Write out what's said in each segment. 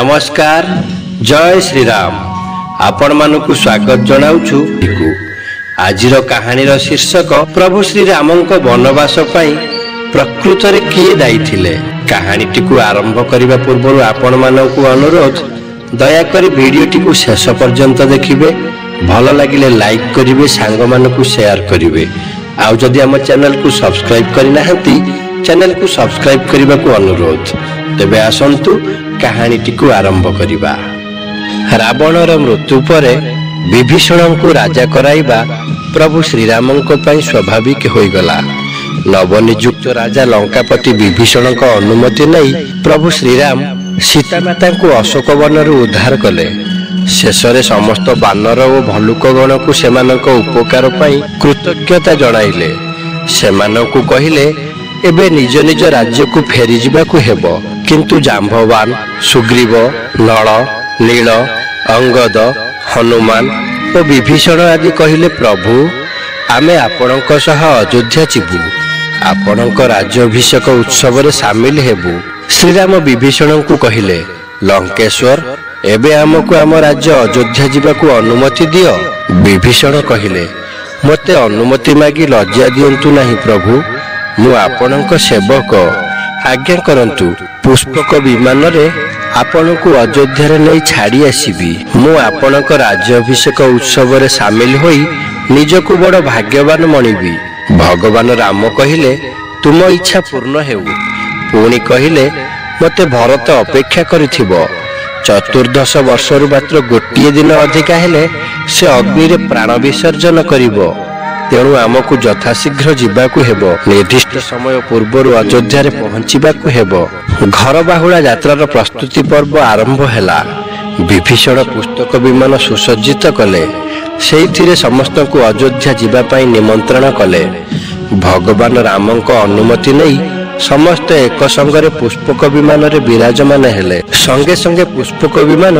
नमस्कार जय श्री राम आपण मानकु स्वागत जनाउछु। आज कहानी शीर्षक प्रभु श्री राम वनवास प्रकृत रे किए दायी थिले। कहानी टी आरंभ करने पूर्व आपण मानकु अनुरोध दयाकोरी वीडियो टी शेष पर्यंत देखिए। भल लगिले लाइक करिवे, सांग मानकु शेयर करिवे। आउ जदि आम चैनल को सब्सक्राइब करना चैनल को सब्सक्राइब करने को अनुरोध। तेबे आसंतु कहानी टी आरंभ करिबा। रावणर मृत्यु पर विभीषण को राजा कराइबा प्रभु श्रीराम स्वाभाविक होईगला। नवनियुक्त राजा लंकापति विभीषण को अनुमति नहीं प्रभु श्रीराम सीतामाता को अशोक वन उद्धार कले। शेषरे समस्त बानर और भल्लुकगण को सेमानक उपकार पाई कृतज्ञता जणाइले। सेमानकु कहिले एबे निज निज राज्य को फेरी जिबाकु हेबो। किंतु जाम्बवान, सुग्रीव, नल, नील, अंगद, हनुमान और विभीषण आदि कहिले प्रभु आमे आपणक सह अयोध्या जीवु, आपणक राज्याभिषेक उत्सव रे सामिल हेबु। श्रीराम विभीषण को कहिले लंकेश्वर एबे आमको आम राज्य अयोध्या जीवाकु अनुमति दियो। विभीषण कहिले मते अनुमति मागी लज्जा दियंतु नहीं प्रभु, मु आपणक सेवक, आज्ञा करंतु। पुष्पक विमान रे आपणकु अयोध्या रे नहीं छाड़ी आसीबी। मु आपणक राज्याभिषेक उत्सव रे सामिल होई निजकु बड़ भाग्यवान मणिबी। भगवान राम कहिले तुम इच्छा पूर्ण हेउ। पुणी कहिले मते भरत अपेक्षा करिथिबो। 14 वर्षरु मात्र गोटे दिन अधिका हेले से अग्नि रे प्राण विसर्जन करिवो। तेणु आमको यथाशीघ्र जीवाकु हेबो। निर्दिष्ट समय पूर्व अयोध्या रे पहुंचीबाकु हेबो। घर बाहुड़ा यात्रार प्रस्तुति पर्व आरंभ हैला। विभीषण पुस्तक विमान सुसज्जित कले। सेइथिरे समस्त को अयोध्या जीवा पाई निमंत्रण कले। भगवान राम को अनुमति नहीं समस्त एक संगरे पुष्पक विमान रे विराजमान हेले। संगे संगे पुष्पक विमान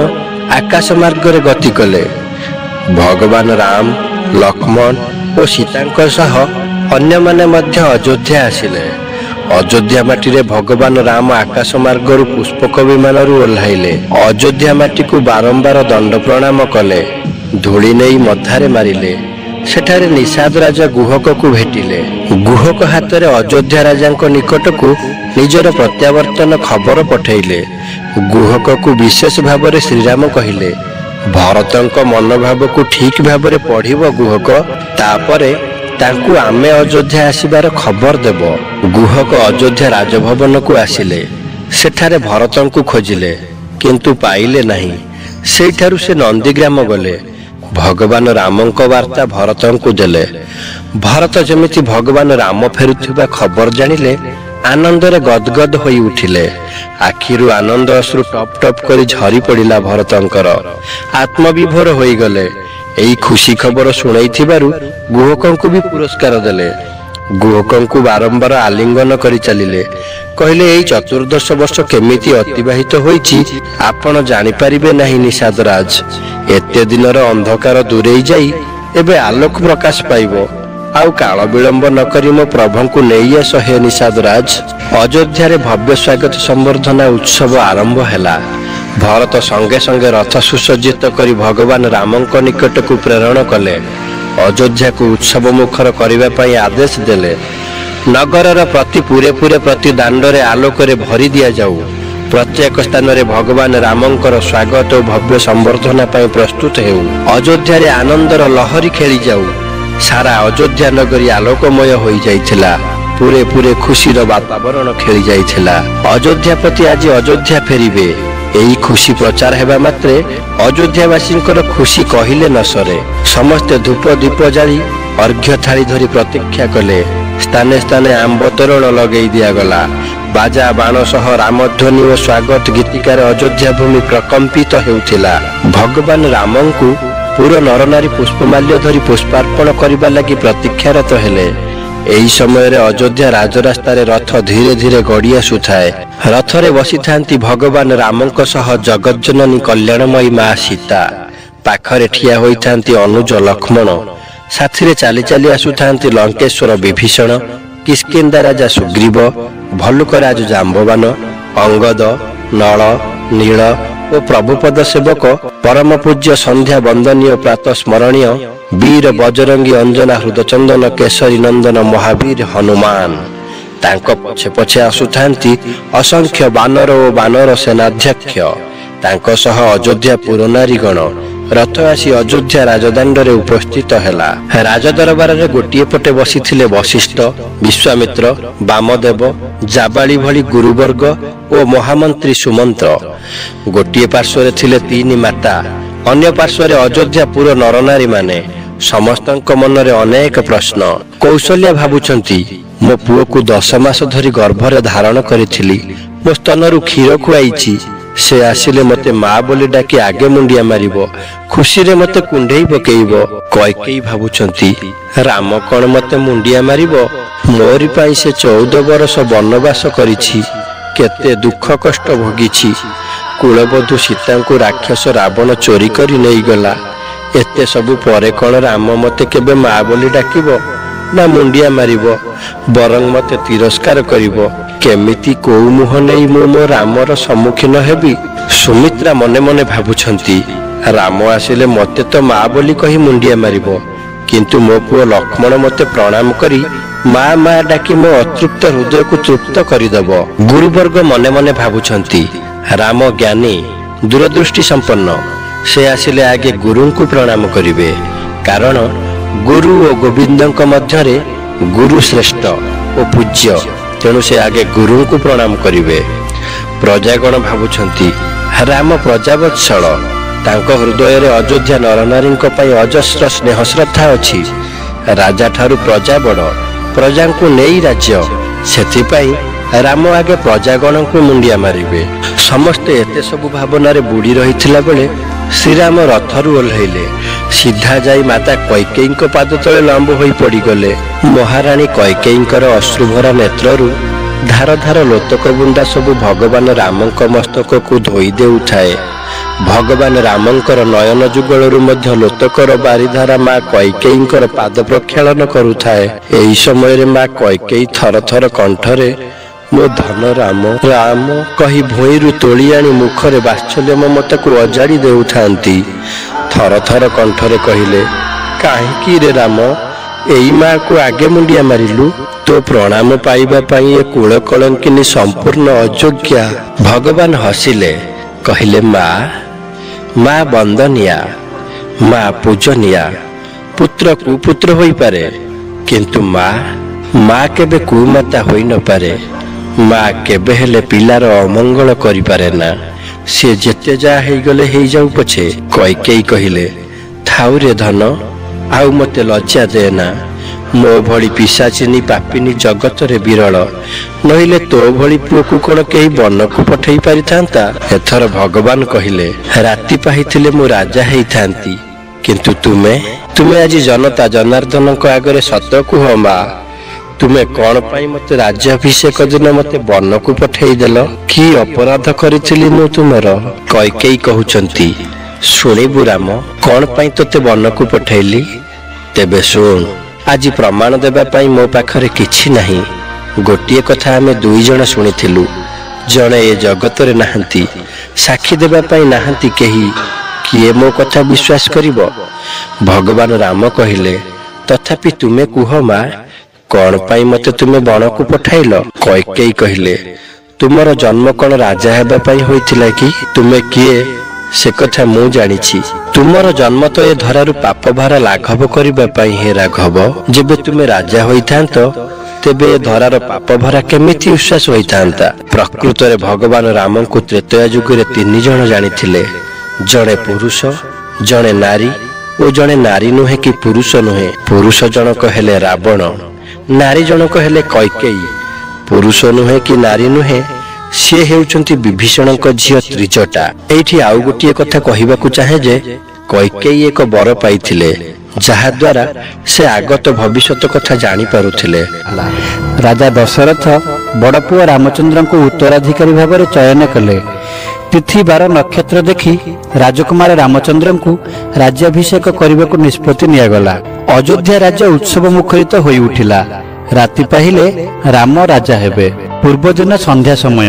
आकाश मार्ग रे गति कले। भगवान राम, लक्ष्मण और सीता सह अन्य माने मध्य अयोध्या आसिले। अयोध्या माटी रे भगवान राम आकाश मार्ग रु पुष्पक विमान रु ओह्लाइले। अयोध्या माटी को बारंबार दंड प्रणाम कले। धूली नहीं मधारे मारिले। सेठारे निषाद राजा गुहक को भेटिले। गुहक हाथ रे अयोध्या राजा निकट को निजर प्रत्यावर्तन खबर पठेइले। गुहक को विशेष भाव रे श्रीराम कहिले भरतंक मनोभाव को ठीक भाव रे पढ़िबो गुहक, तापरे तांकु आमे अयोध्या आसीबार खबर देबो। गुहक अयोध्या राजभवन को आसिले। सेठारे भरतंकु खोजिले किंतु पाइले नहीं। सेठारु से नंदीग्राम गले। भगवान राम को वार्ता भरतंकु देले। भरत जमिति भगवान राम फेरुथिबा खबर जानिले आनंद रे गदगद होई उठिले। आखिरु आनंद अश्रु टप टप करी झरी पड़िला। भरतंकर आत्मविभोर होई गले। एई खुशी खबर सुनाई थिबारु गुहकंकु भी पुरस्कार देले। गुहकंकु बारंबार आलिंगन करी चलिले। कहले एई 14 वर्ष केमिति अतिबाहित होईची आपण जानि परिबे नाही निषादराज। एते दिनर अंधकार दूरेई जाई एबे आलोक प्रकाश पाइबो। आउ काल विलंब न करी मो प्रभु को नहीं आस हे निषादराज। अयोध्या रे भव्य स्वागत संवर्धना उत्सव आरंभ हैला। भरत संगे संगे रथ सुसज्जित करी भगवान राम निकट को प्रेरण कले। अयोध्या को उत्सव मुखर करने पाई आदेश देले। नगर प्रति पूरे पूरे प्रति दांड रे आलोक रे भरी दिया जाऊ। प्रत्येक स्थान रे भगवान रामंकर स्वागत और भव्य संवर्धना पाई प्रस्तुत हेउ। अयोध्या रे आनंदर लहरी खेली जाऊ। सारा अयोध्या नगरी आलोकमय होई जाइथिला। पूरे पूरे खुशीर वातावरण खेली जाइथिला। अयोध्या प्रति आज अयोध्या फेरिबे। एई खुशी प्रचार हेबा मात्रे अयोध्यावासींकर खुशी कहिले न सरे। समस्त धूप दीप जाली अर्घ्य थाली धरी प्रतीक्षा कले। स्थाने स्थाने आंब तोरण लगेई दिया गला। बाजा बाण सह रामध्वनि और स्वागत गीतिकार अयोध्या भूमि प्रकंपित हेउथिला। भगवान रामंकु पूरा नरनारी पुष्पमाल्य धरी पुष्पार्पण करबा लगी प्रतीक्षारत हेले। एही समय रे अयोध्या राजरास्ता रे रथ धीरे धीरे गड़ी आसुथाए। रथरे बसी थांती भगवान रामंक सह जगज्जननी कल्याणमयी मां सीता। पाखरे ठिया होई थांती अनुज लक्ष्मण। साथीरे चाली चाली आसुथांती लंकेश्वर विभीषण, किष्किंधा राजा सुग्रीव, भल्लुक राज जाम्बवान, अंगद, नल, नील ଓ ପ୍ରଭୁପଦ ସେବକ ପରମ ପୂଜ୍ୟ ସନ୍ଧ୍ୟା ବନ୍ଦନୀୟ ପ୍ରାତ ସ୍ମରଣୀୟ ବୀର ବଜରଙ୍ଗୀ ଅଞ୍ଜନା ହୃଦଚନ୍ଦନ କେଶରୀ ନନ୍ଦନ ମହାବୀର ହନୁମାନ। ତାଙ୍କ ପଛେ ପଛେ ଆସୁଥାନ୍ତି ଅସଂଖ୍ୟ ବାନର ଓ ବାନର ସେନାଧ୍ୟକ୍ଷ। ତାଙ୍କ ସହ ଅଯୋଧ୍ୟା ପୁରନାରୀଗଣ। ରଥ ଆସି ଅଯୋଧ୍ୟା ରାଜଦାଣ୍ଡରେ ଉପସ୍ଥିତ ହେଲା। ରାଜଦରବାରରେ ଗୋଟିଏ ପଟେ ବସିଥିଲେ ବଶିଷ୍ଠ, ବିଶ୍ୱାମିତ୍ର, ବାମଦେବ, ଜାବାଳି ଭଳି ଗୁରୁବର୍ଗ ଓ ମହାମନ୍ତ୍ରୀ ସୁମନ୍ତ୍ର। ଗୋଟିଏ ପାର୍ଶ୍ୱରେ ଥିଲେ ତିନି ମାତା, ଅନ୍ୟ ପାର୍ଶ୍ୱରେ ଅଯୋଧ୍ୟା ପୁର ନରନାରୀମାନେ। ସମସ୍ତଙ୍କ ମନରେ ଅନେକ ପ୍ରଶ୍ନ। କୌଶଲ୍ୟା ଭାବୁଛନ୍ତି, ମୋ ପୁଅକୁ 10 ମାସ ଧରି ଗର୍ଭରେ ଧାରଣ କରିଥିଲି, ମୋ ସ୍ତନରୁ କ୍ଷୀର ଖୁଆଇଛି। ସେ ଆସିଲେ ମତେ ମା ବୋଲି ଡାକି ଆଗେ ମୁଣ୍ଡିଆ ମାରିବ, ଖୁସିରେ ମତେ କୁଣ୍ଢେଇ ପକେଇବ। କୈକେୟୀ ଭାବୁଛନ୍ତି, ରାମ କଣ ମତେ ମୁଣ୍ଡିଆ ମାରିବ? ମୋରି ପାଇଁ ସେ 14 ବର୍ଷ ବନବାସ କରିଛି, କେତେ ଦୁଃଖ କଷ୍ଟ ଭୋଗିଛି। କୁଳବଧୂ ସୀତାଙ୍କୁ ରାକ୍ଷସ ରାବଣ ଚୋରି କରି ନେଇଗଲା। ଏତେ ସବୁ ପରେ କଣ ରାମ ମତେ କେବେ ମା ବୋଲି ଡାକିବ ନା ମୁଣ୍ଡିଆ ମାରିବ? ବରଂ ମତେ ତିରସ୍କାର କରିବ। କେମିତି କୋଉ ମୁହଁ ନେଇ ମୁଁ ମୋ ରାମର ସମ୍ମୁଖୀନ ହେବି? ସୁମିତ୍ରା ମନେ ମନେ ଭାବୁଛନ୍ତି, ରାମ ଆସିଲେ ମତେ ତ ମା ବୋଲି କହି ମୁଣ୍ଡିଆ ମାରିବ, କିନ୍ତୁ ମୋ ପୁଅ ଲକ୍ଷ୍ମଣ ମତେ ପ୍ରଣାମ କରି ମା ମା ଡାକି ମୋ ଅତୃପ୍ତ ହୃଦୟକୁ ତୃପ୍ତ କରିଦେବ। ଗୁରୁବର୍ଗ ମନେ ମନେ ଭାବୁଛନ୍ତି, ରାମ ଜ୍ଞାନୀ, ଦୂରଦୃଷ୍ଟି ସମ୍ପନ୍ନ। ସେ ଆସିଲେ ଆଗେ ଗୁରୁଙ୍କୁ ପ୍ରଣାମ କରିବେ, କାରଣ ଗୁରୁ ଓ ଗୋବିନ୍ଦଙ୍କ ମଧ୍ୟରେ ଗୁରୁ ଶ୍ରେଷ୍ଠ ଓ ପୂଜ୍ୟ। ତେଣୁ ସେ ଆଗେ ଗୁରୁଙ୍କୁ ପ୍ରଣାମ କରିବେ। ପ୍ରଜାଗଣ ଭାବୁଛନ୍ତି, ରାମ ପ୍ରଜାବତ୍ସଳ, ତାଙ୍କ ହୃଦୟରେ ଅଯୋଧ୍ୟା ନରନାରୀଙ୍କ ପାଇଁ ଅଜସ୍ର ସ୍ନେହ ଶ୍ରଦ୍ଧା ଅଛି। ରାଜା ଠାରୁ ପ୍ରଜା ବଡ଼, ପ୍ରଜାଙ୍କୁ ନେଇ ରାଜ୍ୟ। ସେଥିପାଇଁ ରାମ ଆଗେ ପ୍ରଜାଗଣଙ୍କୁ ମୁଣ୍ଡିଆ ମାରିବେ। ସମସ୍ତେ ଏତେ ସବୁ ଭାବନାରେ ବୁଡ଼ି ରହିଥିଲା ବେଳେ ଶ୍ରୀରାମ ରଥରୁ ଓହ୍ଲାଇଲେ। ସିଧା ଯାଇ ମାତା କୈକେୟୀଙ୍କ ପାଦ ତଳେ ଲମ୍ବ ହୋଇ ପଡ଼ିଗଲେ। ମହାରାଣୀ କୈକେୟୀଙ୍କର ଅଶ୍ରୁଭରା ନେତ୍ରରୁ ଧାର ଧାର ଲୋତକ ବୁନ୍ଦା ସବୁ ଭଗବାନ ରାମଙ୍କ ମସ୍ତକକୁ ଧୋଇ ଦେଉଥାଏ। ଭଗବାନ ରାମଙ୍କର ନୟନ ଯୁଗଳରୁ ମଧ୍ୟ ଲୋତକର ବାରିଧାରା ମା କୈକେୟୀଙ୍କର ପାଦ ପ୍ରକ୍ଷାଳନ କରୁଥାଏ। ଏହି ସମୟରେ ମା କୈକେୟୀ ଥର ଥର କଣ୍ଠରେ ମୋ ଧନ ରାମ ରାମ କହି ଭୂଇଁରୁ ତୋଳି ଆଣି ମୁଖରେ ବାତ୍ସଲ୍ୟ ମମତାକୁ ଅଜାଡ଼ି ଦେଉଥାନ୍ତି। ଥର ଥର କଣ୍ଠରେ କହିଲେ, କାହିଁକି ରେ ରାମ ଏଇ ମାକୁ ଆଗେ ମୁଣ୍ଡିଆ ମାରିଲୁ? ତୋ ପ୍ରଣାମ ପାଇବା ପାଇଁ ଏ କୁଳ କଳଙ୍କିନୀ ସମ୍ପୂର୍ଣ୍ଣ ଅଯୋଗ୍ୟା। ଭଗବାନ ହସିଲେ, କହିଲେ, ମା ବନ୍ଦନିଆ, ମା ପୂଜନିଆ। ପୁତ୍ର କୁପୁତ୍ର ହୋଇପାରେ, କିନ୍ତୁ ମା କେବେ କୁମାତା ହୋଇନପାରେ। ମା କେବେ ହେଲେ ପିଲାର ଅମଙ୍ଗଳ କରିପାରେ ନା, ସେ ଯେତେ ଯାହା ହେଇଗଲେ ହେଇଯାଉ ପଛେ। କୈକେୟୀ କହିଲେ, ଥାଉରେ ଧନ, ଆଉ ମତେ ଲଜ୍ଜା ଦେ ନା। ମୋ ଭଳି ପିଶାଚିନୀ ପାପିନୀ ଜଗତରେ ବିରଳ, ନଇଲେ ତୋ ଭଳି ପୁଅକୁ କଣ କେହି ବନକୁ ପଠେଇ ପାରିଥାନ୍ତା? ଏଥର ଭଗବାନ କହିଲେ, ରାତି ପାହିଥିଲେ ମୁଁ ରାଜା ହେଇଥାନ୍ତି, କିନ୍ତୁ ତୁମେ ଆଜି ଜନତା ଜନାର୍ଦ୍ଦନଙ୍କ ଆଗରେ ସତ କୁହ ମା, ତୁମେ କଣ ପାଇଁ ମତେ ରାଜ୍ୟାଭିଷେକ ଦିନ ମତେ ବନକୁ ପଠେଇ ଦେଲ? କି ଅପରାଧ କରିଥିଲି ମୁଁ ତୁମର? କୈକେୟୀ କହୁଛନ୍ତି, ଶୁଣିବୁ ରାମ, କଣ ପାଇଁ ତୋତେ ବନକୁ ପଠେଇଲି? ତେବେ ଶୁଣ, ଆଜି ପ୍ରମାଣ ଦେବା ପାଇଁ ମୋ ପାଖରେ କିଛି ନାହିଁ। ଗୋଟିଏ କଥା ଆମେ 2 ଜଣ ଶୁଣିଥିଲୁ, ଜଣେ ଏ ଜଗତରେ ନାହାନ୍ତି, ସାକ୍ଷୀ ଦେବା ପାଇଁ ନାହାନ୍ତି କେହି। କିଏ ମୋ କଥା ବିଶ୍ୱାସ କରିବ? ଭଗବାନ ରାମ କହିଲେ, ତଥାପି ତୁମେ କୁହ ମା, କଣ ପାଇଁ ମତେ ତୁମେ ବଣକୁ ପଠାଇଲ? କୈକେୟୀ କହିଲେ, ତୁମର ଜନ୍ମ କଣ ରାଜା ହେବା ପାଇଁ ହୋଇଥିଲା କି? ତୁମେ କିଏ ସେ କଥା ମୁଁ ଜାଣିଛି। ତୁମର ଜନ୍ମ ତ ଏ ଧରାରୁ ପାପ ଭାର ଲାଘବ କରିବା ପାଇଁ ହେ ରାଘବ। ଯେବେ ତୁମେ ରାଜା ହୋଇଥାନ୍ତ, ତେବେ ଏ ଧରାର ପାପ ଭରା କେମିତି ଉଶ୍ୱାସ ହୋଇଥାନ୍ତା? ପ୍ରକୃତରେ ଭଗବାନ ରାମଙ୍କୁ ତ୍ରେତୟା ଯୁଗରେ 3 ଜଣ ଜାଣିଥିଲେ, ଜଣେ ପୁରୁଷ, ଜଣେ ନାରୀ ଓ ଜଣେ ନାରୀ ନୁହେଁ କି ପୁରୁଷ ନୁହେଁ। ପୁରୁଷ ଜଣକ ହେଲେ ରାବଣ, ନାରୀ ଜଣକ ହେଲେ କୈକେୟୀ। ପୁରୁଷ ନୁହେଁ କି ନାରୀ ନୁହେଁ, ସିଏ ହେଉଛନ୍ତି ବିଭୀଷଣଙ୍କ ଝିଅ ତ୍ରିଜଟା। ଏଇଠି ଆଉ ଗୋଟିଏ କଥା କହିବାକୁ ଚାହେଁ ଯେ କୈକେୟୀ ଏକ ବର ପାଇଥିଲେ, ଯାହା ଦ୍ୱାରା ସେ ଆଗତ ଭବିଷ୍ୟତ କଥା ଜାଣିପାରୁଥିଲେ। ରାଜା ଦଶରଥ ବଡ଼ ପୁଅ ରାମଚନ୍ଦ୍ରଙ୍କୁ ଉତ୍ତରାଧିକାରୀ ଭାବରେ ଚୟନ କଲେ। ତିଥି ବାର ନକ୍ଷତ୍ର ଦେଖି ରାଜକୁମାର ରାମଚନ୍ଦ୍ରଙ୍କୁ ରାଜ୍ୟାଭିଷେକ କରିବାକୁ ନିଷ୍ପତ୍ତି ନିଆଗଲା। ଅଯୋଧ୍ୟା ରାଜ୍ୟ ଉତ୍ସବ ମୁଖରିତ ହୋଇ ଉଠିଲା। ରାତି ପାହିଲେ ରାମ ରାଜା ହେବେ। ପୂର୍ବଦିନ ସନ୍ଧ୍ୟା ସମୟ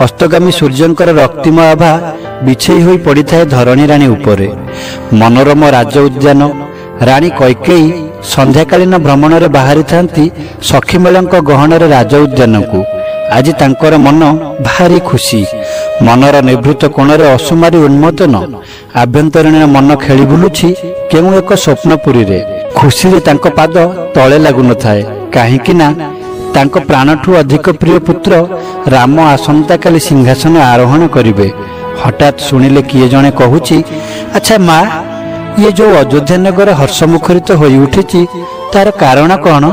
ଅସ୍ତଗାମୀ ସୂର୍ଯ୍ୟଙ୍କର ରକ୍ତିମ ଆଭା ବିଛେଇ ହୋଇ ପଡ଼ିଥାଏ ଧରଣୀ ରାଣୀ ଉପରେ। ମନୋରମ ରାଜ ଉଦ୍ୟାନ। ରାଣୀ କୈକେୟୀ ସନ୍ଧ୍ୟାକାଳୀନ ଭ୍ରମଣରେ ବାହାରିଥାନ୍ତି ସଖୀମେଳଙ୍କ ଗହଣରେ ରାଜ ଉଦ୍ୟାନକୁ। ଆଜି ତାଙ୍କର ମନ ଭାରି ଖୁସି। ମନର ନିଭୃତ କୋଣରେ ଅସୁମାରୀ ଉନ୍ମୋଦନ। ଆଭ୍ୟନ୍ତରୀଣ ମନ ଖେଳି ବୁଲୁଛି କେଉଁ ଏକ ସ୍ୱପ୍ନପୁରୀରେ। ଖୁସିରେ ତାଙ୍କ ପାଦ ତଳେ ଲାଗୁନଥାଏ, କାହିଁକି ନା ତାଙ୍କ ପ୍ରାଣଠୁ ଅଧିକ ପ୍ରିୟ ପୁତ୍ର ରାମ ଆସନ୍ତାକାଲି ସିଂହାସନ ଆରୋହଣ କରିବେ। ହଠାତ୍ ଶୁଣିଲେ କିଏ ଜଣେ କହୁଛି, ଆଚ୍ଛା ମା, ଇଏ ଯୋଉ ଅଯୋଧ୍ୟା ନଗର ହର୍ଷମୁଖରିତ ହୋଇ ଉଠିଛି ତାର କାରଣ କ'ଣ?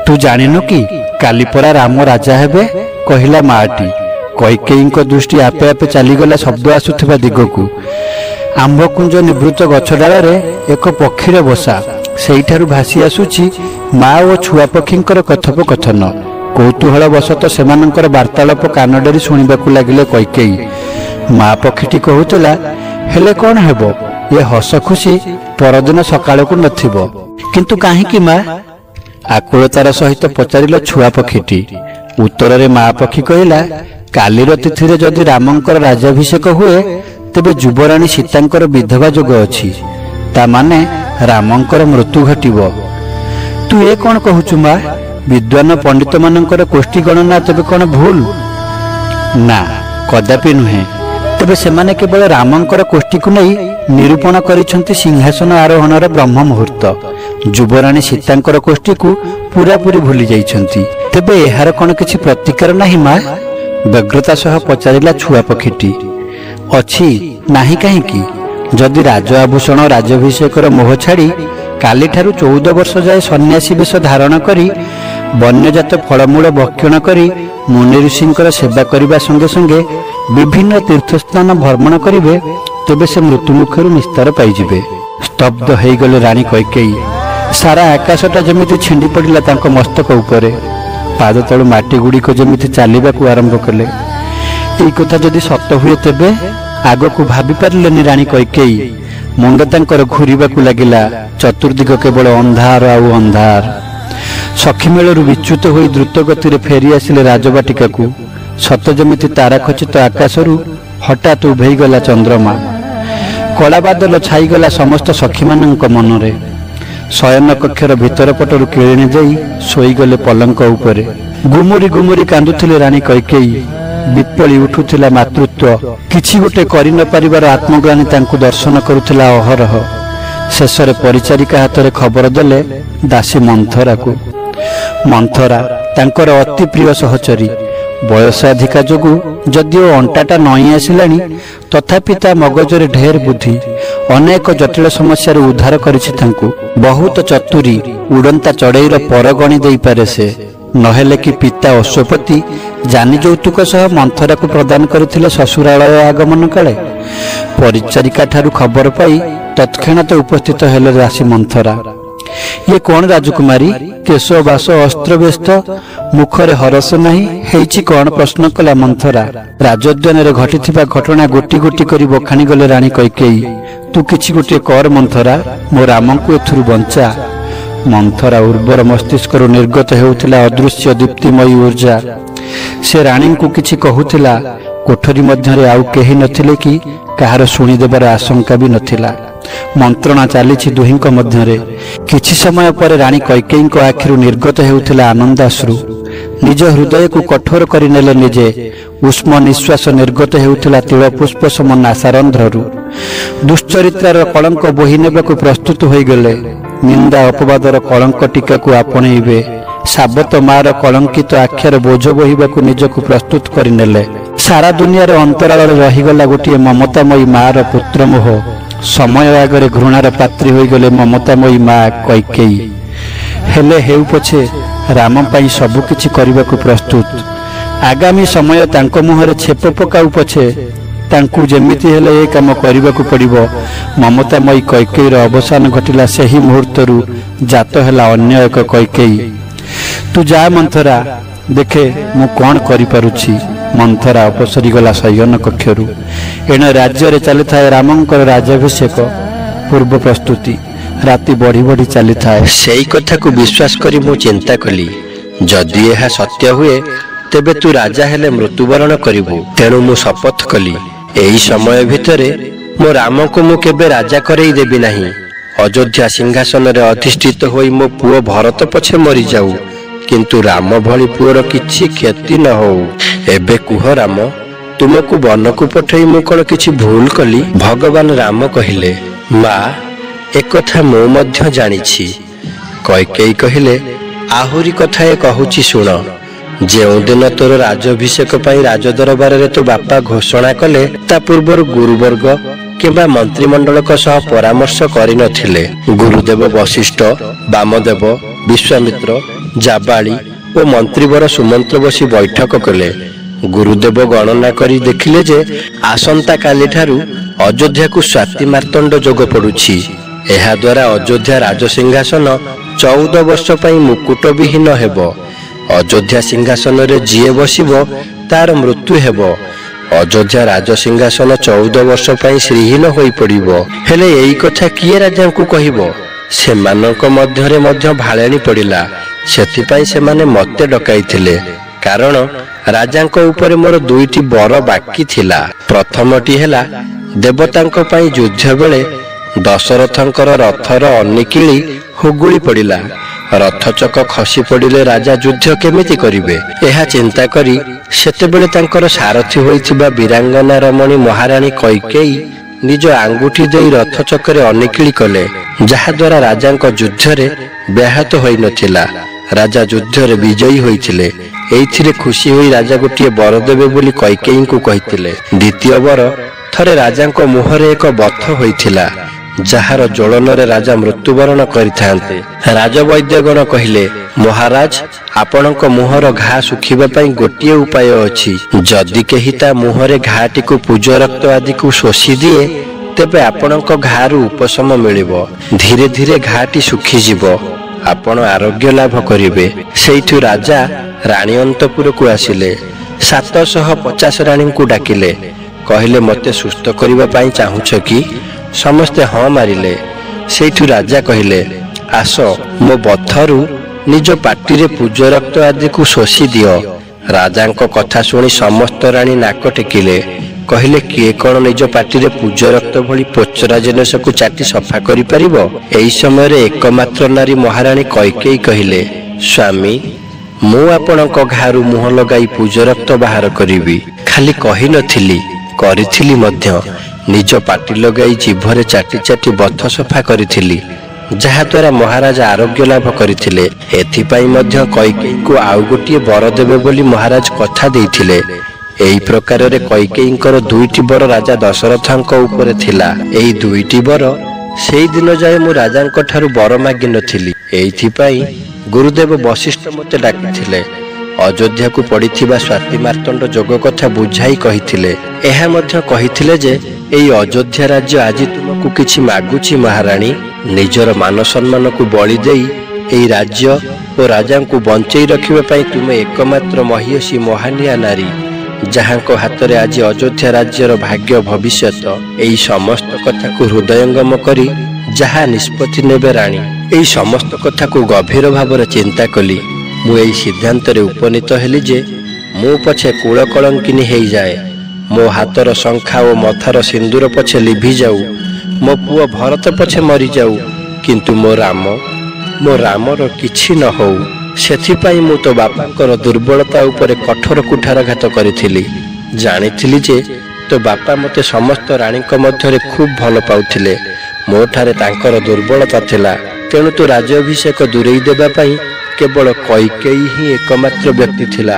ତୁ ଜାଣିନୁ କି? କାଲି ପରା ରାମ ରାଜା ହେବେ, କହିଲା ମାଟି। କୈକେୟୀଙ୍କ ଦୃଷ୍ଟି ଆପେ ଆପେ ଚାଲିଗଲା ଶବ୍ଦ ଆସୁଥିବା ଦିଗକୁ। ଆମ୍ଭକୁଞ୍ଜ ନିବୃତ୍ତ ଗଛ ଡାଳରେ ଏକ ପକ୍ଷୀର ବସା। ସେଇଠାରୁ ଭାସି ଆସୁଛି ମା ଓ ଛୁଆ ପକ୍ଷୀଙ୍କର କଥୋପକଥନ। କୌତୂହଳ ବଶତଃ ସେମାନଙ୍କର ବାର୍ତ୍ତାଳାପ କାନ ଡେରି ଶୁଣିବାକୁ ଲାଗିଲେ କୈକେୟୀ। ମା ପକ୍ଷୀଟି କହୁଥିଲା, ହେଲେ କ'ଣ ହେବ, ଏ ହସ ଖୁସି ପରଦିନ ସକାଳକୁ ନଥିବ। କିନ୍ତୁ କାହିଁକି ମା? ଆକୁଳତାର ସହିତ ପଚାରିଲ ଛୁଆ ପକ୍ଷୀଟି। ଉତ୍ତରରେ ମା ପକ୍ଷୀ କହିଲା, କାଲିର ତିଥିରେ ଯଦି ରାମଙ୍କର ରାଜାଭିଷେକ ହୁଏ ତେବେ ଯୁବରାଣୀ ସୀତାଙ୍କର ବିଧବା ଯୋଗ ଅଛି। ତା ମାନେ ରାମଙ୍କର ମୃତ୍ୟୁ ଘଟିବ। ତୁ ଏ କ'ଣ କହୁଛୁ ମା? ବିଦ୍ୱାନ ପଣ୍ଡିତ ମାନଙ୍କର କୋଷ୍ଠୀ ଗଣନା ତେବେ କ'ଣ ଭୁଲ? ନା, କଦାପି ନୁହେଁ। ତେବେ ସେମାନେ କେବଳ ରାମଙ୍କର କୋଷ୍ଠୀକୁ ନେଇ ନିରୂପଣ କରିଛନ୍ତି ସିଂହାସନ ଆରୋହଣର ବ୍ରହ୍ମ ମୁହୂର୍ତ୍ତ। ଯୁବରାଣୀ ସୀତାଙ୍କର କୋଷ୍ଠୀକୁ ପୁରାପୁରି ଭୁଲି ଯାଇଛନ୍ତି। ତେବେ ଏହାର କ'ଣ କିଛି ପ୍ରତିକାର ନାହିଁ ମା? ବ୍ୟଗ୍ରତା ସହ ପଚାରିଲା ଛୁଆ ପକ୍ଷୀଟି। ଅଛି, ନାହିଁ କାହିଁକି? ଯଦି ରାଜ ଆଭୂଷଣ ରାଜାଭିଷେକର ମୋହ ଛାଡ଼ି କାଲିଠାରୁ 14 ବର୍ଷ ଯାଏ ସନ୍ନ୍ୟାସୀ ବେଶ ଧାରଣ କରି ବନ୍ୟଜାତ ଫଳମୂଳ ଭକ୍ଷଣ କରି ମୁନି ଋଷିଙ୍କର ସେବା କରିବା ସଙ୍ଗେ ସଙ୍ଗେ ବିଭିନ୍ନ ତୀର୍ଥସ୍ଥାନ ଭ୍ରମଣ କରିବେ, ତେବେ ସେ ମୃତ୍ୟୁମୁଖରୁ ନିସ୍ତାର ପାଇଯିବେ। ସ୍ତବ୍ଧ ହେଇଗଲେ ରାଣୀ କୈକେୟୀ। ସାରା ଆକାଶଟା ଯେମିତି ଛିଣ୍ଡି ପଡ଼ିଲା ତାଙ୍କ ମସ୍ତକ ଉପରେ। ପାଦ ତଳୁ ମାଟି ଗୁଡ଼ିକ ଯେମିତି ଚାଲିବାକୁ ଆରମ୍ଭ କଲେ। ଏଇ କଥା ଯଦି ସତ ହୁଏ ତେବେ? ଆଗକୁ ଭାବି ପାରିଲେନି ରାଣୀ କୈକେୟୀ। ମୁଣ୍ଡ ତାଙ୍କର ଘୁରିବାକୁ ଲାଗିଲା। ଚତୁର୍ଦିଗ କେବଳ ଅନ୍ଧାର ଆଉ ଅନ୍ଧାର। ସଖୀମେଳରୁ ବିଚ୍ୟୁତ ହୋଇ ଦ୍ରୁତ ଗତିରେ ଫେରି ଆସିଲେ ରାଜବାଟିକାକୁ। ସତ ଯେମିତି ତାରା ଖଚିତ ଆକାଶରୁ ହଠାତ୍ ଉଭେଇଗଲା ଚନ୍ଦ୍ରମା। କଳା ବାଦଲ ଛାଇଗଲା ସମସ୍ତ ସଖୀମାନଙ୍କ ମନରେ। ଶୟନ କକ୍ଷର ଭିତର ପଟରୁ କିଳିଣି ଦେଇ ଶୋଇଗଲେ ପଲଙ୍କ ଉପରେ। ଗୁମୁରି ଗୁମୁରି କାନ୍ଦୁଥିଲେ ରାଣୀ କୈକେୟୀ। ବିପଳି ଉଠୁଥିଲା ମାତୃତ୍ୱ। କିଛି ଗୋଟେ କରି ନ ପାରିବାର ଆତ୍ମଗ୍ଲାନି ତାଙ୍କୁ ଦର୍ଶନ କରୁଥିଲା ଅହରହ। ଶେଷରେ ପରିଚାରିକା ହାତରେ ଖବର ଦେଲେ ଦାସୀ ମନ୍ଥରାକୁ। ମନ୍ଥରା ତାଙ୍କର ଅତି ପ୍ରିୟ ସହଚରୀ। ବୟସାଧିକା ଯୋଗୁଁ ଯଦିଓ ଅଣ୍ଟାଟା ନଇଁ ଆସିଲାଣି, ତଥାପି ତା ମଗଜରେ ଢେର ବୁଦ୍ଧି। ଅନେକ ଜଟିଳ ସମସ୍ୟାରୁ ଉଦ୍ଧାର କରିଛି ତାଙ୍କୁ। ବହୁତ ଚତୁରୀ। ଉଡ଼ନ୍ତା ଚଢ଼େଇର ପର ଗଣି ଦେଇପାରେ ସେ। ନହେଲେ କି ପିତା ଅଶ୍ୱପତି ଜାନି ଯୌତୁକ ସହ ମନ୍ଥରାକୁ ପ୍ରଦାନ କରିଥିଲେ ଶ୍ୱଶୁରାଳୟ ଆଗମନ କାଳେ। ପରିଚାରିକା ଠାରୁ ଖବର ପାଇ ତତ୍କ୍ଷଣାତ ଉପସ୍ଥିତ ହେଲେ ଦାସୀ ମନ୍ଥରା। ଇଏ କ'ଣ ରାଜକୁମାରୀ? କେଶ ବାସ ଅସ୍ତ୍ରବ୍ୟସ୍ତ, ମୁଖରେ ହରସ ନାହିଁ, ହେଇଛି କ'ଣ? ପ୍ରଶ୍ନ କଲା ମନ୍ଥରା। ରାଜୋଦ୍ୟାନରେ ଘଟିଥିବା ଘଟଣା ଗୋଟି ଗୋଟି କରି ବଖାଣି ଗଲେ ରାଣୀ କୈକେୟୀ। ତୁ କିଛି ଗୋଟିଏ କର ମନ୍ଥରା, ମୋ ରାମଙ୍କୁ ଏଥିରୁ ବଞ୍ଚା। ମନ୍ଥରା ଉର୍ବର ମସ୍ତିଷ୍କରୁ ନିର୍ଗତ ହେଉଥିଲା ଅଦୃଶ୍ୟ ଦୀପ୍ତିମୟୀ ଉର୍ଜା। ସେ ରାଣୀଙ୍କୁ କିଛି କହୁଥିଲା। କୋଠରୀ ମଧ୍ୟରେ ଆଉ କେହି ନଥିଲେ କି କାହାର ଶୁଣିଦେବାର ଆଶଙ୍କା ବି ନଥିଲା। ମନ୍ତ୍ରଣା ଚାଲିଛି ଦୁହିଁଙ୍କ ମଧ୍ୟରେ। କିଛି ସମୟ ପରେ ରାଣୀ କୈକେୟୀଙ୍କ ଆଖିରୁ ନିର୍ଗତ ହେଉଥିଲା ଆନନ୍ଦାଶ୍ରୁ। ନିଜ ହୃଦୟକୁ କଠୋର କରିନେଲେ ନିଜେ। ଉଷ୍ମ ନିଶ୍ୱାସ ନିର୍ଗତ ହେଉଥିଲା ତିଳ ପୁଷ୍ପ ସମ ନାସାରନ୍ଧ୍ରରୁ। ଦୁଶ୍ଚରିତ୍ରାର କଳଙ୍କ ବୋହି ନେବାକୁ ପ୍ରସ୍ତୁତ ହୋଇଗଲେ। ନିନ୍ଦା ଅପବାଦର କଳଙ୍କ ଟିକାକୁ ଆପଣେଇବେ। ସାବତ ମାର କଳଙ୍କିତ ଆଖ୍ୟାର ବୋଝ ବୋହିବାକୁ ନିଜକୁ ପ୍ରସ୍ତୁତ କରିନେଲେ। ସାରା ଦୁନିଆର ଅନ୍ତରାଳରେ ରହିଗଲା ଗୋଟିଏ ମମତାମୟୀ ମାର ପୁତ୍ରମୋହ। ସମୟ ଆଗରେ ଘୃଣାର ପାତ୍ରୀ ହୋଇଗଲେ ମମତାମୟୀ ମା କୈକେୟୀ। ହେଲେ ହେଉ ପଛେ ରାମ ପାଇଁ ସବୁକିଛି କରିବାକୁ ପ୍ରସ୍ତୁତ। ଆଗାମୀ ସମୟ ତାଙ୍କ ମୁହଁରେ ଛେପ ପକାଉ ପଛେ ତାଙ୍କୁ ଯେମିତି ହେଲେ ଏ କାମ କରିବାକୁ ପଡ଼ିବ। ମମତାମୟୀ କୈକେୟୀର ଅବସାନ ଘଟିଲା ସେହି ମୁହୂର୍ତ୍ତରୁ। ଜାତ ହେଲା ଅନ୍ୟ ଏକ କୈକେୟୀ। ତୁ ଯା ମନ୍ଥରା, ଦେଖେ ମୁଁ କ'ଣ କରିପାରୁଛି। ମନ୍ଥରା ଅପସରି ଗଲା ଶୟନ କକ୍ଷରୁ। ଏଣେ ରାଜ୍ୟରେ ଚାଲିଥାଏ ରାମଙ୍କର ରାଜାଭିଷେକ ପୂର୍ବ ପ୍ରସ୍ତୁତି। ରାତି ବଢ଼ି ବଢ଼ି ଚାଲିଥାଏ। ସେଇ କଥାକୁ ବିଶ୍ୱାସ କରି ମୁଁ ଚିନ୍ତା କଲି, ଯଦି ଏହା ସତ୍ୟ ହୁଏ ତେବେ ତୁ ରାଜା ହେଲେ ମୃତ୍ୟୁବରଣ କରିବୁ। ତେଣୁ ମୁଁ ଶପଥ କଲି, ଏହି ସମୟ ଭିତରେ ମୋ ରାମକୁ ମୁଁ କେବେ ରାଜା କରେଇ ଦେବି ନାହିଁ। ଅଯୋଧ୍ୟା ସିଂହାସନରେ ଅଧିଷ୍ଠିତ ହୋଇ ମୋ ପୁଅ ଭରତ ପଛେ ମରିଯାଉ, କିନ୍ତୁ ରାମ ଭଳି ପୁଅର କିଛି କ୍ଷତି ନ ହଉ। ଏବେ କୁହ ରାମ, ତୁମକୁ ବନକୁ ପଠାଇ ମୁଁ କଣ କିଛି ଭୁଲ କଲି? ଭଗବାନ ରାମ କହିଲେ, ମା, ଏକଥା ମୁଁ ମଧ୍ୟ ଜାଣିଛି। କୈକେୟୀ କହିଲେ, ଆହୁରି କଥାଏ କହୁଛି ଶୁଣ। ଯେଉଁଦିନ ତୋର ରାଜାଭିଷେକ ପାଇଁ ରାଜଦରବାରରେ ତୋ ବାପା ଘୋଷଣା କଲେ, ତା ପୂର୍ବରୁ ଗୁରୁବର୍ଗ କିମ୍ବା ମନ୍ତ୍ରିମଣ୍ଡଳଙ୍କ ସହ ପରାମର୍ଶ କରିନଥିଲେ। ଗୁରୁଦେବ ବଶିଷ୍ଠ, ବାମଦେବ, ବିଶ୍ୱାମିତ୍ର, ଜାବାଳି ଓ ମନ୍ତ୍ରୀବର ସୁମନ୍ତ୍ର ବସି ବୈଠକ କଲେ। ଗୁରୁଦେବ ଗଣନା କରି ଦେଖିଲେ ଯେ ଆସନ୍ତା କାଲିଠାରୁ ଅଯୋଧ୍ୟାକୁ ସ୍ୱାତି ମାର୍ତ୍ତଣ୍ଡ ଯୋଗ ପଡୁଛି। ଏହାଦ୍ୱାରା ଅଯୋଧ୍ୟା ରାଜସିଂହାସନ 14 ବର୍ଷ ପାଇଁ ମୁକୁଟ ବିହୀନ ହେବ। ଅଯୋଧ୍ୟା ସିଂହାସନରେ ଯିଏ ବସିବ ତାର ମୃତ୍ୟୁ ହେବ। ଅଯୋଧ୍ୟା ରାଜସିଂହାସନ 14 ବର୍ଷ ପାଇଁ ଶ୍ରୀହୀନ ହୋଇ ପଡିବ। ହେଲେ ଏଇ କଥା କିଏ ରାଜାଙ୍କୁ କହିବ? ସେମାନଙ୍କ ମଧ୍ୟରେ ମଧ୍ୟ ଭାଳେଣି ପଡିଲା। ସେଥିପାଇଁ ସେମାନେ ମତେ ଡକାଇଥିଲେ, କାରଣ ରାଜାଙ୍କ ଉପରେ ମୋର 2ଟି ବର ବାକି ଥିଲା। ପ୍ରଥମଟି ହେଲା, ଦେବତାଙ୍କ ପାଇଁ ଯୁଦ୍ଧ ବେଳେ ଦଶରଥଙ୍କର ରଥର ଅନିକିଳି ହୁଗୁଳି ପଡିଲା। ରଥଚକ ଖସି ପଡିଲେ ରାଜା ଯୁଦ୍ଧ କେମିତି କରିବେ? ଏହା ଚିନ୍ତା କରି ସେତେବେଳେ ତାଙ୍କର ସାରଥୀ ହୋଇଥିବା ବୀରାଙ୍ଗନା ରମଣୀ ମହାରାଣୀ କୈକେୟୀ ନିଜ ଆଙ୍ଗୁଠି ଦେଇ ରଥଚକରେ ଅନିକିଳି କଲେ, ଯାହାଦ୍ୱାରା ରାଜାଙ୍କ ଯୁଦ୍ଧରେ ବ୍ୟାହତ ହୋଇନଥିଲା। ରାଜା ଯୁଦ୍ଧରେ ବିଜୟୀ ହୋଇଥିଲେ। ଏଇଥିରେ ଖୁସି ହୋଇ ରାଜା ଗୋଟିଏ ବର ଦେବେ ବୋଲି କୈକେୟୀଙ୍କୁ କହିଥିଲେ। ଦ୍ୱିତୀୟ ବର, ଥରେ ରାଜାଙ୍କ ମୁହଁରେ ଏକ ବଥ ହୋଇଥିଲା, ଯାହାର ଜ୍ୱଳନରେ ରାଜା ମୃତ୍ୟୁବରଣ କରିଥାନ୍ତେ। ରାଜବୈଦ୍ୟଗଣ କହିଲେ, ମହାରାଜ, ଆପଣଙ୍କ ମୁହଁର ଘା ଶୁଖିବା ପାଇଁ ଗୋଟିଏ ଉପାୟ ଅଛି। ଯଦି କେହି ତା ମୁହଁରେ ଘାଟିକୁ ପୂଜ ରକ୍ତ ଆଦିକୁ ଶୋଷି ଦିଏ, ତେବେ ଆପଣଙ୍କ ଘାରୁ ଉପଶମ ମିଳିବ। ଧୀରେ ଧୀରେ ଘାଟି ଶୁଖିଯିବ, ଆପଣ ଆରୋଗ୍ୟ ଲାଭ କରିବେ। ସେଇଠୁ ରାଜା ରାଣୀ ଅନ୍ତପୁରକୁ ଆସିଲେ। 750 ରାଣୀଙ୍କୁ ଡାକିଲେ। କହିଲେ, ମୋତେ ସୁସ୍ଥ କରିବା ପାଇଁ ଚାହୁଁଛ କି? ସମସ୍ତେ ହଁ ମାରିଲେ। ସେଇଠୁ ରାଜା କହିଲେ, ଆସ, ମୋ ବଥରୁ ନିଜ ପାଟିରେ ପୂଜ ରକ୍ତ ଆଦିକୁ ଶୋଷି ଦିଅ। ରାଜାଙ୍କ କଥା ଶୁଣି ସମସ୍ତ ରାଣୀ ନାକ ଟେକିଲେ। କହିଲେ, କିଏ କଣ ନିଜ ପାଟିରେ ପୂଜ ରକ୍ତ ଭଳି ପୋଚରା ଜିନିଷକୁ ଚାଟି ସଫା କରିପାରିବ? ଏହି ସମୟରେ ଏକମାତ୍ର ନାରୀ ମହାରାଣୀ କୈକେୟୀ କହିଲେ, ସ୍ୱାମୀ, ମୁଁ ଆପଣଙ୍କ ଘାରୁ ମୁହଁ ଲଗାଇ ପୂଜ ରକ୍ତ ବାହାର କରିବି। ଖାଲି କହିନଥିଲି, କରିଥିଲି ମଧ୍ୟ। ନିଜ ପାଟି ଲଗାଇ ଜିଭରେ ଚାଟି ଚାଟି ବଥ ସଫା କରିଥିଲି, ଯାହାଦ୍ୱାରା ମହାରାଜ ଆରୋଗ୍ୟ ଲାଭ କରିଥିଲେ। ଏଥିପାଇଁ ମଧ୍ୟ କୈକେୟୀଙ୍କୁ ଆଉ ଗୋଟିଏ ବର ଦେବେ ବୋଲି ମହାରାଜ କଥା ଦେଇଥିଲେ। ଏହି ପ୍ରକାରରେ କୈକେୟୀଙ୍କର 2ଟି ବର ରାଜା ଦଶରଥଙ୍କ ଉପରେ ଥିଲା। ଏହି 2ଟି ବର ସେଇ ଦିନ ଯାଏ ମୁଁ ରାଜାଙ୍କ ଠାରୁ ବର ମାଗିନଥିଲି। ଏଇଥିପାଇଁ ଗୁରୁଦେବ ବଶିଷ୍ଠ ମୋତେ ଡାକିଥିଲେ। ଅଯୋଧ୍ୟାକୁ ପଡିଥିବା ସ୍ୱାତି ମାର୍ତ୍ତଣ୍ଡ ଯୋଗ କଥା ବୁଝାଇ କହିଥିଲେ। ଏହା ମଧ୍ୟ କହିଥିଲେ ଯେ ଏହି ଅଯୋଧ୍ୟା ରାଜ୍ୟ ଆଜି ତୁମକୁ କିଛି ମାଗୁଛି ମହାରାଣୀ। ନିଜର ମାନ ସମ୍ମାନକୁ ବଳି ଦେଇ ଏହି ରାଜ୍ୟ ଓ ରାଜାଙ୍କୁ ବଞ୍ଚେଇ ରଖିବା ପାଇଁ ତୁମେ ଏକମାତ୍ର ମହିୟସୀ ମହାନିଆ ନାରୀ, ଯାହାଙ୍କ ହାତରେ ଆଜି ଅଯୋଧ୍ୟା ରାଜ୍ୟର ଭାଗ୍ୟ ଭବିଷ୍ୟତ। ଏହି ସମସ୍ତ କଥାକୁ ହୃଦୟଙ୍ଗମ କରି ଯାହା ନିଷ୍ପତ୍ତି ନେବେ ରାଣୀ। ଏହି ସମସ୍ତ କଥାକୁ ଗଭୀର ଭାବରେ ଚିନ୍ତା କଲି। ମୁଁ ଏହି ସିଦ୍ଧାନ୍ତରେ ଉପନୀତ ହେଲି ଯେ ମୁଁ ପଛେ କୂଳ କଳଙ୍କିନୀ ହେଇଯାଏ, ମୋ ହାତର ଶଙ୍ଖା ଓ ମଥାର ସିନ୍ଦୁର ପଛେ ଲିଭିଯାଉ, ମୋ ପୁଅ ଭରତ ପଛେ ମରିଯାଉ, କିନ୍ତୁ ମୋ ରାମର କିଛି ନ ହଉ। ସେଥିପାଇଁ ମୁଁ ତୋ ବାପାଙ୍କର ଦୁର୍ବଳତା ଉପରେ କଠୋର କୁଠାରଘାତ କରିଥିଲି। ଜାଣିଥିଲି ଯେ ତୋ ବାପା ମୋତେ ସମସ୍ତ ରାଣୀଙ୍କ ମଧ୍ୟରେ ଖୁବ୍ ଭଲ ପାଉଥିଲେ। ମୋ ଠାରେ ତାଙ୍କର ଦୁର୍ବଳତା ଥିଲା। ତେଣୁ ତୋ ରାଜ୍ୟାଭିଷେକ ଦୂରେଇ ଦେବା ପାଇଁ କେବଳ କୈକେୟୀ ହିଁ ଏକମାତ୍ର ବ୍ୟକ୍ତି ଥିଲା,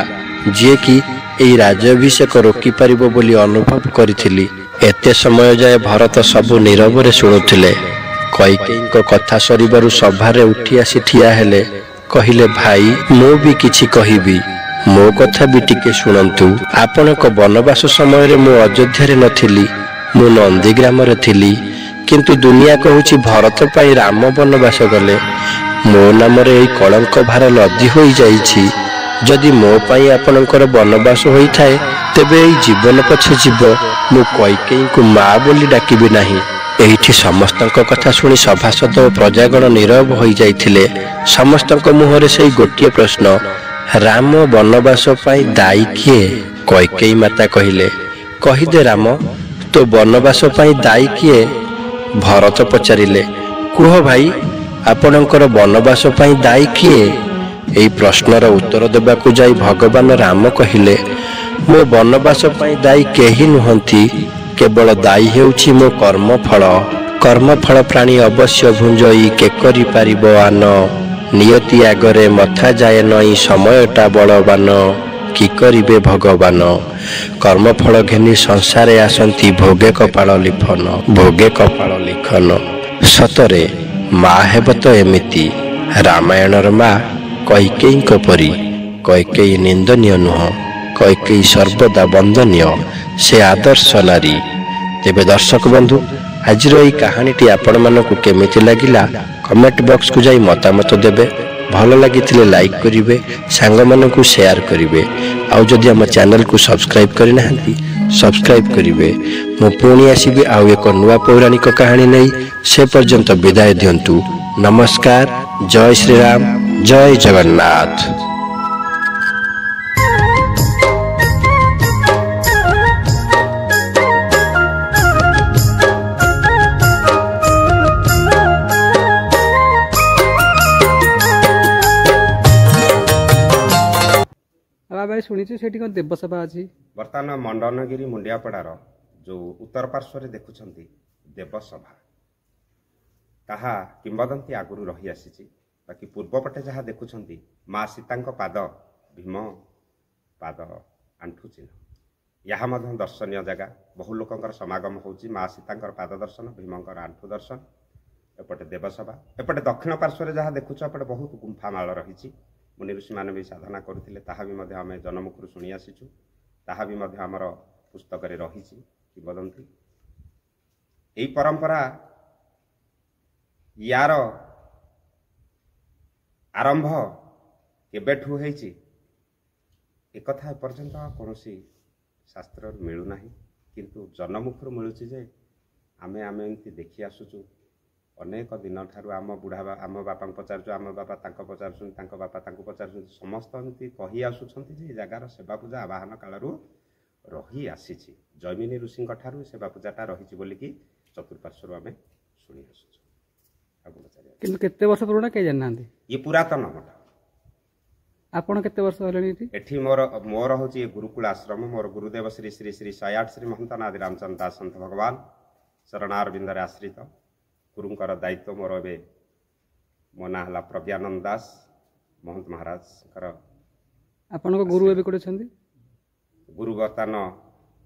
ଯିଏକି ଏହି ରାଜ୍ୟାଭିଷେକ ରୋକିପାରିବ ବୋଲି ଅନୁଭବ କରିଥିଲି। ଏତେ ସମୟ ଯାଏ ଭରତ ସବୁ ନୀରବରେ ଶୁଣୁଥିଲେ। କୈକେୟୀଙ୍କ କଥା ସରିବାରୁ ସଭାରେ ଉଠି ଆସି ଠିଆ ହେଲେ। କହିଲେ, ଭାଇ, ମୁଁ ବି କିଛି କହିବି, ମୋ କଥା ବି ଟିକେ ଶୁଣନ୍ତୁ। ଆପଣଙ୍କ ବନବାସ ସମୟରେ ମୁଁ ଅଯୋଧ୍ୟାରେ ନଥିଲି, ମୁଁ ନନ୍ଦୀଗ୍ରାମରେ ଥିଲି। କିନ୍ତୁ ଦୁନିଆ କହୁଛି ଭରତ ପାଇଁ ରାମ ବନବାସ ଗଲେ। ମୋ ନାମରେ ଏହି କଳଙ୍କ ଭାର ଲଦି ହୋଇଯାଇଛି। ଯଦି ମୋ ପାଇଁ ଆପଣଙ୍କର ବନବାସ ହୋଇଥାଏ, ତେବେ ଏହି ଜୀବନ ପଛେ ଯିବ, ମୁଁ କୈକେୟୀଙ୍କୁ ମା ବୋଲି ଡାକିବି ନାହିଁ। ଏଇଠି ସମସ୍ତଙ୍କ କଥା ଶୁଣି ସଭାସଦ ଓ ପ୍ରଜାଗଣ ନୀରବ ହୋଇଯାଇଥିଲେ। ସମସ୍ତଙ୍କ ମୁହଁରେ ସେଇ ଗୋଟିଏ ପ୍ରଶ୍ନ, ରାମ ବନବାସ ପାଇଁ ଦାୟୀ କିଏ? କୈକେୟୀ ମାତା କହିଲେ, କହିଦେ ରାମ, ତୋ ବନବାସ ପାଇଁ ଦାୟୀ କିଏ? ଭରତ ପଚାରିଲେ, କୁହ ଭାଇ, ଆପଣଙ୍କର ବନବାସ ପାଇଁ ଦାୟୀ କିଏ? ଏହି ପ୍ରଶ୍ନର ଉତ୍ତର ଦେବାକୁ ଯାଇ ଭଗବାନ ରାମ କହିଲେ, ମୋ ବନବାସ ପାଇଁ ଦାୟୀ କେହି ନୁହନ୍ତି, କେବଳ ଦାୟୀ ହେଉଛି ମୋ କର୍ମଫଳ। କର୍ମଫଳ ପ୍ରାଣୀ ଅବଶ୍ୟ ଭୁଞ୍ଜଇ କେ କରିପାରିବ ଆନ, ନିୟତି ଆଗରେ ମଥା ଯାଏ ନଈ ସମୟଟା ବଳବାନ, କି କରିବେ ଭଗବାନ। କର୍ମଫଳ ଘେନି ସଂସାରେ ଆସନ୍ତି ଭୋଗେ କପାଳ ଲିଖନ, ଭୋଗେ କପାଳ ଲିଖନ। ସତରେ ମା ହେବ ତ ଏମିତି, ରାମାୟଣର ମା କୈକେୟୀଙ୍କ ପରି। କୈକେୟୀ ନିନ୍ଦନୀୟ ନୁହଁ, କୈକେୟୀ ସର୍ବଦା ବନ୍ଦନୀୟ, ସେ ଆଦର୍ଶ ନାରୀ। ତେବେ ଦର୍ଶକ ବନ୍ଧୁ, ଆଜିର ଏହି କାହାଣୀଟି ଆପଣମାନଙ୍କୁ କେମିତି ଲାଗିଲା କମେଣ୍ଟ ବକ୍ସକୁ ଯାଇ ମତାମତ ଦେବେ। ଭଲ ଲାଗିଥିଲେ ଲାଇକ୍ କରିବେ, ସାଙ୍ଗମାନଙ୍କୁ ସେୟାର କରିବେ। ଆଉ ଯଦି ଆମ ଚ୍ୟାନେଲକୁ ସବସ୍କ୍ରାଇବ୍ କରିନାହାନ୍ତି ସବସ୍କ୍ରାଇବ୍ କରିବେ। ମୁଁ ପୁଣି ଆସିବି ଆଉ ଏକ ନୂଆ ପୌରାଣିକ କାହାଣୀ ନେଇ। ସେ ପର୍ଯ୍ୟନ୍ତ ବିଦାୟ ଦିଅନ୍ତୁ। ନମସ୍କାର, ଜୟ ଶ୍ରୀରାମ, ଜୟ ଜଗନ୍ନାଥ। ଭାଇ ଶୁଣିଛୁ ସେଠି କ'ଣ ଦେବସଭା ଅଛି? ବର୍ତ୍ତମାନ ମଣ୍ଡନଗିରି ମୁଣ୍ଡିଆପଡ଼ାର ଯେଉଁ ଉତ୍ତର ପାର୍ଶ୍ୱରେ ଦେଖୁଛନ୍ତି ଦେବସଭା, ତାହା କିମ୍ବଦନ୍ତୀ ଆଗରୁ ରହିଆସିଛି। ବାକି ପୂର୍ବପଟେ ଯାହା ଦେଖୁଛନ୍ତି ମା ସୀତାଙ୍କ ପାଦ, ଭୀମ ପାଦ ଆଣ୍ଠୁ ଚିହ୍ନ। ଏହା ମଧ୍ୟ ଦର୍ଶନୀୟ ଜାଗା, ବହୁ ଲୋକଙ୍କର ସମାଗମ ହେଉଛି। ମା ସୀତାଙ୍କର ପାଦ ଦର୍ଶନ, ଭୀମଙ୍କର ଆଣ୍ଠୁ ଦର୍ଶନ। ଏପଟେ ଦେବସଭା, ଏପଟେ ଦକ୍ଷିଣ ପାର୍ଶ୍ୱରେ ଯାହା ଦେଖୁଛ ଏପଟେ ବହୁତ ଗୁମ୍ଫାମାଳ ରହିଛି। ମୁନି ଋଷିମାନେ ବି ସାଧନା କରୁଥିଲେ, ତାହା ବି ମଧ୍ୟ ଆମେ ଜନମୁଖରୁ ଶୁଣି ଆସିଛୁ। ତାହା ବି ମଧ୍ୟ ଆମର ପୁସ୍ତକରେ ରହିଛି କିମ୍ବଦନ୍ତୀ। ଏହି ପରମ୍ପରା, ୟାର ଆରମ୍ଭ କେବେଠୁ ହେଇଛି ଏକଥା ଏପର୍ଯ୍ୟନ୍ତ କୌଣସି ଶାସ୍ତ୍ରରେ ମିଳୁନାହିଁ, କିନ୍ତୁ ଜନମୁଖରୁ ମିଳୁଛି ଯେ ଆମେ ଏମିତି ଦେଖି ଆସୁଛୁ ଅନେକ ଦିନ ଠାରୁ। ଆମ ବାପାଙ୍କୁ ପଚାରୁଛୁ, ଆମ ବାପା ତାଙ୍କ ପଚାରୁଛନ୍ତି, ତାଙ୍କ ବାପା ତାଙ୍କୁ ପଚାରୁଛନ୍ତି, ସମସ୍ତ ଏମିତି କହି ଆସୁଛନ୍ତି ଯେ ଏ ଜାଗାର ସେବା ପୂଜା ଆବାହନ କାଳରୁ ରହି ଆସିଛି। ଜୈମିନୀ ଋଷିଙ୍କ ଠାରୁ ସେବା ପୂଜାଟା ରହିଛି ବୋଲିକି ଚତୁଃପାର୍ଶ୍ୱରୁ ଆମେ ଶୁଣି ଆସୁଛୁ। କିନ୍ତୁ କେତେ ବର୍ଷ ପୁରୁଣା କେହି ଜାଣିନାହାନ୍ତି। ଇଏ ପୁରାତନ ମଠ। ଆପଣ କେତେ ବର୍ଷ ହେଲେଣି ଏଠି? ଏଠି ମୋର ହେଉଛି ଏ ଗୁରୁକୁଳ ଆଶ୍ରମ। ମୋର ଗୁରୁଦେବ ଶ୍ରୀ ଶ୍ରୀ ଶ୍ରୀ 108 ଶ୍ରୀ ମହନ୍ତ ନାଦି ରାମଚନ୍ଦ୍ର ଦାସ ସନ୍ଥ ଭଗବାନ ଶରଣାରବିନ୍ଦରେ ଆଶ୍ରିତ। ଗୁରୁଙ୍କର ଦାୟିତ୍ୱ ମୋର ଏବେ। ମୋ ନାଁ ହେଲା ପ୍ରଜ୍ଞାନନ୍ଦ ଦାସ, ମହନ୍ତ ମହାରାଜଙ୍କର। ଆପଣଙ୍କ ଗୁରୁ ଏବେ କୋଉଠି ଅଛନ୍ତି? ଗୁରୁ ବର୍ତ୍ତମାନ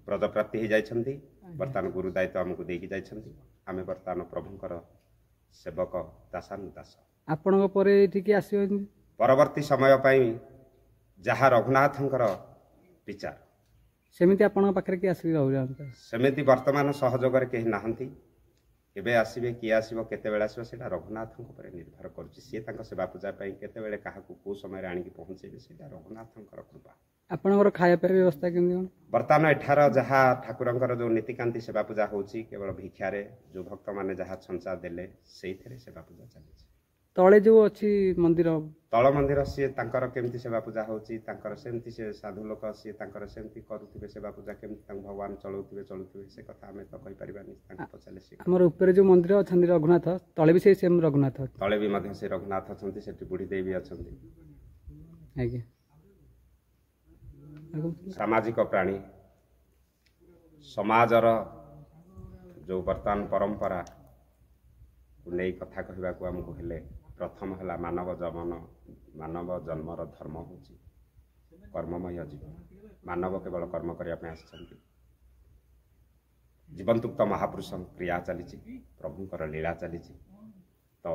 ବ୍ରଜପ୍ରାପ୍ତି ହେଇଯାଇଛନ୍ତି। ବର୍ତ୍ତମାନ ଗୁରୁ ଦାୟିତ୍ୱ ଆମକୁ ଦେଇକି ଯାଇଛନ୍ତି। ଆମେ ବର୍ତ୍ତମାନ ପ୍ରଭୁଙ୍କର ସେବକ, ଦାସାନୁଦାସ। ଆପଣଙ୍କ ପରେ ଏଠିକି ଆସିବେ? ପରବର୍ତ୍ତୀ ସମୟ ପାଇଁ ଯାହା ରଘୁନାଥଙ୍କର ବିଚାର, ସେମିତି ଆପଣଙ୍କ ପାଖରେ କିଏ ଆସିକି ରହୁଛନ୍ତି? ସେମିତି ବର୍ତ୍ତମାନ ସହଯୋଗରେ କେହି ନାହାନ୍ତି। କେବେ ଆସିବେ, କିଏ ଆସିବ, କେତେବେଳେ ଆସିବ, ସେଇଟା ରଘୁନାଥଙ୍କ ଉପରେ ନିର୍ଭର କରୁଛି। ସିଏ ତାଙ୍କ ସେବା ପୂଜା ପାଇଁ କେତେବେଳେ କାହାକୁ କେଉଁ ସମୟରେ ଆଣିକି ପହଞ୍ଚେଇବେ, ସେଇଟା ରଘୁନାଥଙ୍କର କୃପା। ଆପଣଙ୍କର ଖାଇବା ପିଇବା ବ୍ୟବସ୍ଥା କେମିତି କ'ଣ? ବର୍ତ୍ତମାନ ଏଠାର ଯାହା ଠାକୁରଙ୍କର ଯେଉଁ ନୀତିକାନ୍ତି ସେବା ପୂଜା ହେଉଛି, କେବଳ ଭିକ୍ଷାରେ ଯେଉଁ ଭକ୍ତମାନେ ଯାହା ଛଞ୍ଚା ଦେଲେ ସେଇଥିରେ ସେବା ପୂଜା ଚାଲିଛି। ତଳେ ଯେଉଁ ଅଛି ମନ୍ଦିର, ତଳ ମନ୍ଦିର, ସିଏ ତାଙ୍କର କେମିତି ସେବା ପୂଜା ହେଉଛି, ତାଙ୍କର ସେମିତି ସେ ସାଧୁ ଲୋକ, ସିଏ ତାଙ୍କର ସେମିତି କରୁଥିବେ ସେବା ପୂଜା। କେମିତି ତାଙ୍କୁ ଭଗବାନ ଚଳଉଥିବେ ସେ କଥା ଆମେ ତ କହିପାରିବାନି, ତାଙ୍କୁ ପଚାରିଲେ ସେ। ଆମର ଉପରେ ଯେଉଁ ମନ୍ଦିର ଅଛନ୍ତି ରଘୁନାଥ, ତଳେ ବି ସେଇ ସେମ୍ ରଘୁନାଥ? ତଳେ ବି ମଧ୍ୟ ସେ ରଘୁନାଥ ଅଛନ୍ତି, ସେଠି ବୁଢ଼ୀ ଦେଇ ବି ଅଛନ୍ତି। ଆଜ୍ଞା। ସାମାଜିକ ପ୍ରାଣୀ, ସମାଜର ଯେଉଁ ବର୍ତ୍ତମାନ ପରମ୍ପରାକୁ ନେଇ କଥା କହିବାକୁ ଆମକୁ ହେଲେ, ପ୍ରଥମ ହେଲା ମାନବ ଜନ୍ମର ଧର୍ମ ହେଉଛି କର୍ମମୟ ଜୀବନ। ମାନବ କେବଳ କର୍ମ କରିବା ପାଇଁ ଆସିଛନ୍ତି। ଜୀବନ୍ତୁକ୍ତ ମହାପୁରୁଷଙ୍କ କ୍ରିୟା ଚାଲିଛି, ପ୍ରଭୁଙ୍କର ଲୀଳା ଚାଲିଛି। ତ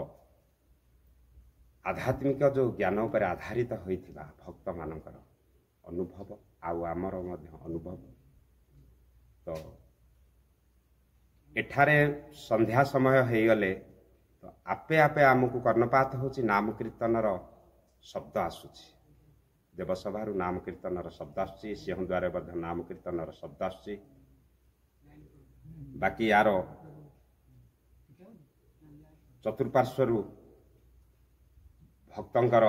ଆଧ୍ୟାତ୍ମିକ ଯେଉଁ ଜ୍ଞାନ ଉପରେ ଆଧାରିତ ହୋଇଥିବା ଭକ୍ତମାନଙ୍କର ଅନୁଭବ ଆଉ ଆମର ମଧ୍ୟ ଅନୁଭବ, ତ ଏଠାରେ ସନ୍ଧ୍ୟା ସମୟ ହେଇଗଲେ ତ ଆପେ ଆପେ ଆମକୁ କର୍ଣ୍ଣପାତ ହେଉଛି ନାମ କୀର୍ତ୍ତନର ଶବ୍ଦ ଆସୁଛି। ଦେବସଭାରୁ ନାମ କୀର୍ତ୍ତନର ଶବ୍ଦ ଆସୁଛି, ସିଂହଦ୍ୱାରରେ ମଧ୍ୟ ନାମ କୀର୍ତ୍ତନର ଶବ୍ଦ ଆସୁଛି। ବାକି ୟାର ଚତୁଃପାର୍ଶ୍ୱରୁ ଭକ୍ତଙ୍କର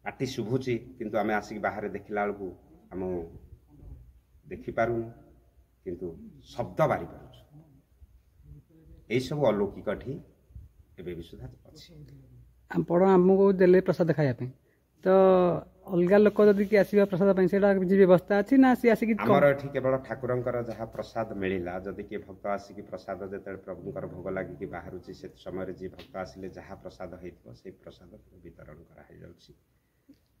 ଆଟି ଶୁଭୁଛି କିନ୍ତୁ ଆମେ ଆସିକି ବାହାରେ ଦେଖିଲା ବେଳକୁ ଆମ ଦେଖିପାରୁନୁ କିନ୍ତୁ ଶବ୍ଦ ବାରିପାରୁଛୁ। ଏଇସବୁ ଅଲୌକିକଠି ଏବେ ବି ସୁଦ୍ଧା ଅଛି। ଆପଣ ଆମକୁ ଦେଲେ ପ୍ରସାଦ ଖାଇବା ପାଇଁ, ତ ଅଲଗା ଲୋକ ଯଦି କିଏ ଆସିବା ପ୍ରସାଦ ପାଇଁ ସେଇଟା କିଛି ବ୍ୟବସ୍ଥା ଅଛି ନା ସିଏ ଆସିକି ଆମର ଏଠି କେବଳ ଠାକୁରଙ୍କର ଯାହା ପ୍ରସାଦ ମିଳିଲା, ଯଦି କିଏ ଭକ୍ତ ଆସିକି ପ୍ରସାଦ ଯେତେବେଳେ ପ୍ରଭୁଙ୍କର ଭୋଗ ଲାଗିକି ବାହାରୁଛି ସେ ସମୟରେ ଯିଏ ଭକ୍ତ ଆସିଲେ ଯାହା ପ୍ରସାଦ ହେଇଥିବ ସେଇ ପ୍ରସାଦ ବିତରଣ କରାହେଇଯାଉଛି।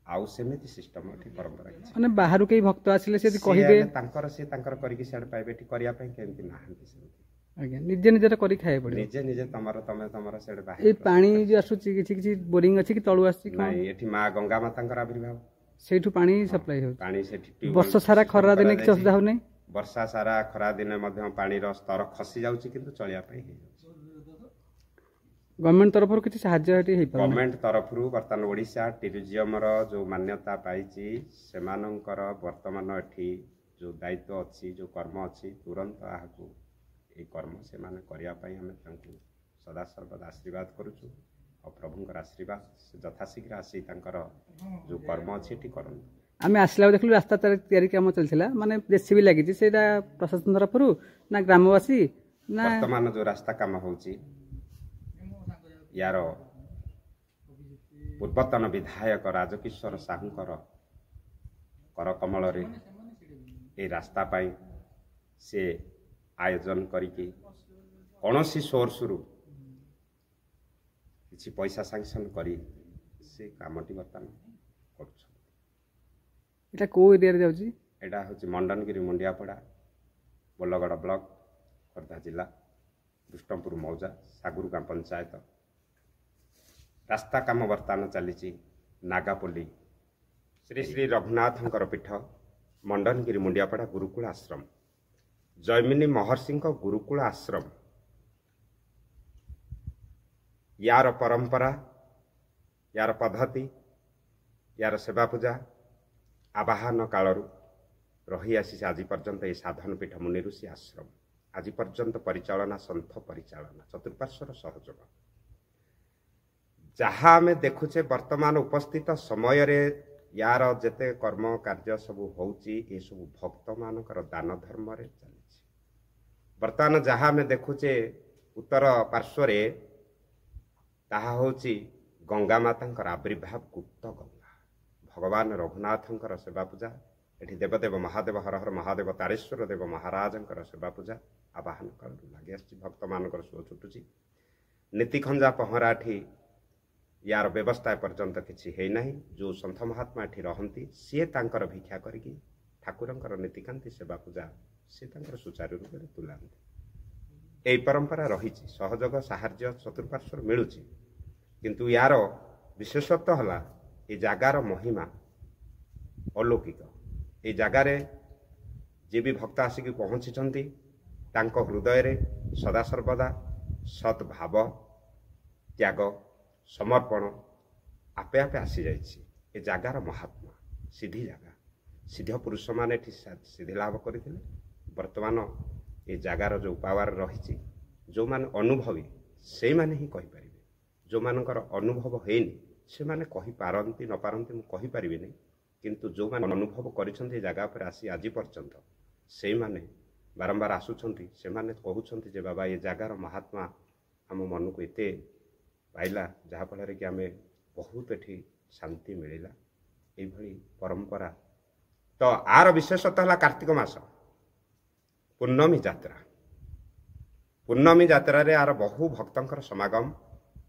ଆଉ ସେମିତି ସିଷ୍ଟମ ଏଠି ପରମ୍ପରା କିଛି ମାନେ ବାହାରୁ କେହି ଭକ୍ତ ଆସିଲେ ସେ ଯଦି କହିବେ ସିଏ ତାଙ୍କର କରିକି ସିଆଡେ ପାଇବେ, ଏଠି କରିବା ପାଇଁ କେମିତି ନାହାନ୍ତି ସେମିତି। ଆଜ୍ଞା ନିଜେ ନିଜର କରି ଖାଇବାକୁ ପଡ଼ିବ। ନିଜେ ତମର ସିଆଡେ ବାହାରେ ଏଇ ପାଣି ଯୋଉ ଆସୁଛି କିଛି ବୋରିଂ ଅଛି କି ତଳୁ ଆସୁଛି? ନାଇଁ, ଏଠି ମା ଗଙ୍ଗା ମାତାଙ୍କର ଆବିର୍ଭାବ, ସେଇଠୁ ପାଣି ସପ୍ଲାଇ ହେଉଛି। ପାଣି ସେଠି ବର୍ଷ ସାରା ଖରା ଦିନେ କିଛି ଅସୁବିଧା ହଉନାହିଁ? ବର୍ଷା ସାରା ଖରା ଦିନେ ମଧ୍ୟ ପାଣିର ସ୍ତର ଖସି ଯାଉଛି କିନ୍ତୁ ଚଳିବା ପାଇଁ ହେଇଯାଉଛି। ଗଭର୍ଣ୍ଣମେଣ୍ଟ ତରଫରୁ କିଛି ସାହାଯ୍ୟ ଏଠି ହେଇପାରୁନି? ଗଭର୍ଣ୍ଣମେଣ୍ଟ ତରଫରୁ ବର୍ତ୍ତମାନ ଓଡ଼ିଶା ଟୁରିଜିୟମର ଯେଉଁ ମାନ୍ୟତା ପାଇଛି ସେମାନଙ୍କର ବର୍ତ୍ତମାନ ଏଠି ଯେଉଁ ଦାୟିତ୍ୱ ଅଛି, ଯେଉଁ କର୍ମ ଅଛି, ତୁରନ୍ତ ଏହାକୁ এই କର୍ମ ସେମାନେ କରିବା ପାଇଁ ଆମେ ତାଙ୍କୁ ସଦାସର୍ବଦା ଆଶୀର୍ବାଦ କରୁଛୁ। ଆଉ ପ୍ରଭୁଙ୍କର ଆଶୀର୍ବାଦ ସେ ଯଥାଶୀଘ୍ର ଆସି ତାଙ୍କର ଯେଉଁ କର୍ମ ଅଛି ଏଠି କରନ୍ତୁ। ଆମେ ଆସିଲା ବେଳେ ଦେଖିଲୁ ରାସ୍ତା ତିଆରି କାମ ଚାଲିଥିଲା, ମାନେ ଜେସିବି ଲାଗିଛି, ସେଇଟା ପ୍ରଶାସନ ତରଫରୁ ନା ଗ୍ରାମବାସୀ ନା? ବର୍ତ୍ତମାନ ଯେଉଁ ରାସ୍ତା କାମ ହେଉଛି ୟାର ପୂର୍ବତନ ବିଧାୟକ ରାଜକିଶୋର ସାହୁଙ୍କର କରକମଳରେ এই ରାସ୍ତା ପାଇଁ ସେ ଆୟୋଜନ କରିକି କୌଣସି ସୋର୍ସରୁ କିଛି ପଇସା ସାଂସନ କରି ସେ କାମଟି ବର୍ତ୍ତମାନ କରୁଛନ୍ତି। এটা কোন এরিয়ারে যাଉଛି? এটা হচ্ছে মଣ୍ଡନଗିରି ମୁଣ୍ଡିଆପଡ଼ା, ବୋଲଗଡ଼ ବ୍ଲକ, ଖୋର୍ଦ୍ଧା ଜିଲ୍ଲା, କୃଷ୍ଣପୁର ମୌଜା, ସାଗୁରୁ ଗାଁ ପଞ୍ଚାୟତ। ରାସ୍ତା କାମ ବର୍ତ୍ତମାନ ଚାଲିଛି ନାଗାପଲ୍ଲୀ ଶ୍ରୀ ଶ୍ରୀ ରଘୁନାଥଙ୍କର ପୀଠ, ମଣ୍ଡନଗିରି ମୁଣ୍ଡିଆପଡ଼ା ଗୁରୁକୁଳ ଆଶ୍ରମ, ଜୈମିନୀ ମହର୍ଷିଙ୍କ ଗୁରୁକୁଳ ଆଶ୍ରମ। ୟାର ପରମ୍ପରା, ୟାର ପଦ୍ଧତି, ୟାର ସେବା ପୂଜା ଆବାହନ କାଳରୁ ରହି ଆସିଛି ଆଜି ପର୍ଯ୍ୟନ୍ତ। ଏହି ସାଧନ ପୀଠ ମୁନି ଋଷି ଆଶ୍ରମ ଆଜି ପର୍ଯ୍ୟନ୍ତ ପରିଚାଳନା, ସନ୍ଥ ପରିଚାଳନା, ଚତୁଃପାର୍ଶ୍ୱର ସହଯୋଗ ଯାହା ଆମେ ଦେଖୁଛେ ବର୍ତ୍ତମାନ ଉପସ୍ଥିତ ସମୟରେ ୟାର ଯେତେ କର୍ମ କାର୍ଯ୍ୟ ସବୁ ହେଉଛି ଏସବୁ ଭକ୍ତମାନଙ୍କର ଦାନ ଧର୍ମରେ ଚାଲିଛି। ବର୍ତ୍ତମାନ ଯାହା ଆମେ ଦେଖୁଛେ ଉତ୍ତର ପାର୍ଶ୍ୱରେ ତାହା ହେଉଛି ଗଙ୍ଗା ମାତାଙ୍କର ଆବିର୍ଭାବ, ଗୁପ୍ତ ଗଙ୍ଗା, ଭଗବାନ ରଘୁନାଥଙ୍କର ସେବା ପୂଜା। ଏଠି ଦେବଦେବ ମହାଦେବ, ହର ହର ମହାଦେବ, ତାରେଶ୍ୱର ଦେବ ମହାରାଜଙ୍କର ସେବା ପୂଜା ଆବାହନ କାଳରୁ ଲାଗି ଆସିଛି। ଭକ୍ତମାନଙ୍କର ସୁଅ ଛୁଟୁଛି। ନୀତିଖଞ୍ଜା ପହଁରା ଏଠି ୟାର ବ୍ୟବସ୍ଥା ଏପର୍ଯ୍ୟନ୍ତ କିଛି ହେଇନାହିଁ। ଯେଉଁ ସନ୍ଥ ମହାତ୍ମା ଏଠି ରହନ୍ତି ସିଏ ତାଙ୍କର ଭିକ୍ଷା କରିକି ଠାକୁରଙ୍କର ନୀତିକାନ୍ତି ସେବା ପୂଜା ସିଏ ତାଙ୍କର ସୁଚାରୁ ରୂପରେ ତୁଲାନ୍ତି। ଏହି ପରମ୍ପରା ରହିଛି, ସହଯୋଗ ସାହାଯ୍ୟ ଚତୁଃପାର୍ଶ୍ୱରୁ ମିଳୁଛି। କିନ୍ତୁ ୟାର ବିଶେଷତ୍ୱ ହେଲା ଏ ଜାଗାର ମହିମା ଅଲୌକିକ। এই ଜାଗାରେ ଯିଏ ବି ଭକ୍ତ ଆସିକି ପହଞ୍ଚିଛନ୍ତି ତାଙ୍କ ହୃଦୟରେ ସଦାସର୍ବଦା ସଦ୍ଭାବ, ତ୍ୟାଗ, ସମର୍ପଣ ଆପେ ଆପେ ଆସିଯାଇଛି। ଏ ଜାଗାର ମହାତ୍ମା ସିଦ୍ଧି ଜାଗା, ସିଦ୍ଧ ପୁରୁଷମାନେ ଏଠି ସିଦ୍ଧି ଲାଭ କରିଥିଲେ। ବର୍ତ୍ତମାନ ଏ ଜାଗାର ଯେଉଁ ପାୱାର ରହିଛି, ଯେଉଁମାନେ ଅନୁଭବୀ ସେଇମାନେ ହିଁ କହିପାରିବେ। ଯେଉଁମାନଙ୍କର ଅନୁଭବ ହେଇନି ସେମାନେ କହିପାରନ୍ତି ନ ପାରନ୍ତି ମୁଁ କହିପାରିବିନି, କିନ୍ତୁ ଯେଉଁମାନେ ଅନୁଭବ କରିଛନ୍ତି ଏ ଜାଗା ଉପରେ ଆସି ଆଜି ପର୍ଯ୍ୟନ୍ତ ସେଇମାନେ ବାରମ୍ବାର ଆସୁଛନ୍ତି। ସେମାନେ କହୁଛନ୍ତି ଯେ ବାବା ଏ ଜାଗାର ମହାତ୍ମା ଆମ ମନକୁ ଏତେ ପାଇଲା ଯାହାଫଳରେ କି ଆମେ ବହୁତ ଏଠି ଶାନ୍ତି ମିଳିଲା। ଏଇଭଳି ପରମ୍ପରା। ତ ଆର ବିଶେଷତ୍ୱ ହେଲା କାର୍ତ୍ତିକ ମାସ ପୂର୍ଣ୍ଣମୀ ଯାତ୍ରା। ପୂର୍ଣ୍ଣମୀ ଯାତ୍ରାରେ ଆର ବହୁ ଭକ୍ତଙ୍କର ସମାଗମ,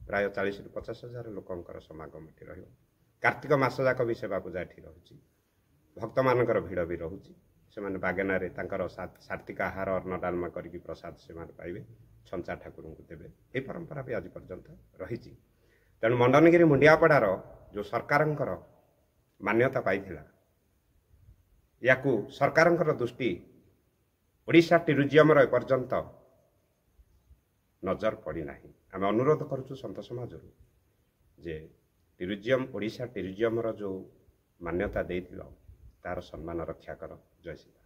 ପ୍ରାୟ 40ରୁ 50 ହଜାର ଲୋକଙ୍କର ସମାଗମ ଏଠି ରହିବ। କାର୍ତ୍ତିକ ମାସ ଯାକ ବି ସେବା ପୂଜା ଏଠି ରହୁଛି। ଭକ୍ତମାନଙ୍କର ଭିଡ଼ ବି ରହୁଛି। ସେମାନେ ବାଗେନାରେ ତାଙ୍କର ସାତ୍ତ୍ୱିକ ଆହାର, ଅନ୍ନ ଡାଲମା କରିକି ପ୍ରସାଦ ସେମାନେ ପାଇବେ, ଛଞ୍ଚା ଠାକୁରଙ୍କୁ ଦେବେ। ଏହି ପରମ୍ପରା ବି ଆଜି ପର୍ଯ୍ୟନ୍ତ ରହିଛି। ତେଣୁ ମଣ୍ଡନଗିରି ମୁଣ୍ଡିଆପଡ଼ାର ଯେଉଁ ସରକାରଙ୍କର ମାନ୍ୟତା ପାଇଥିଲା, ୟାକୁ ସରକାରଙ୍କର ଦୃଷ୍ଟି ଓଡ଼ିଶା ଟୁରିଜିୟମର ଏପର୍ଯ୍ୟନ୍ତ ନଜର ପଡ଼ିନାହିଁ। ଆମେ ଅନୁରୋଧ କରୁଛୁ ସନ୍ଥ ସମାଜରୁ ଯେ ଟୁରିଜିୟମ, ଓଡ଼ିଶା ଟୁରିଜିୟମର ଯେଉଁ ମାନ୍ୟତା ଦେଇଥିଲ ତାର ସମ୍ମାନ ରକ୍ଷା କର। ଜୟ ଶ୍ରୀ ରାମ।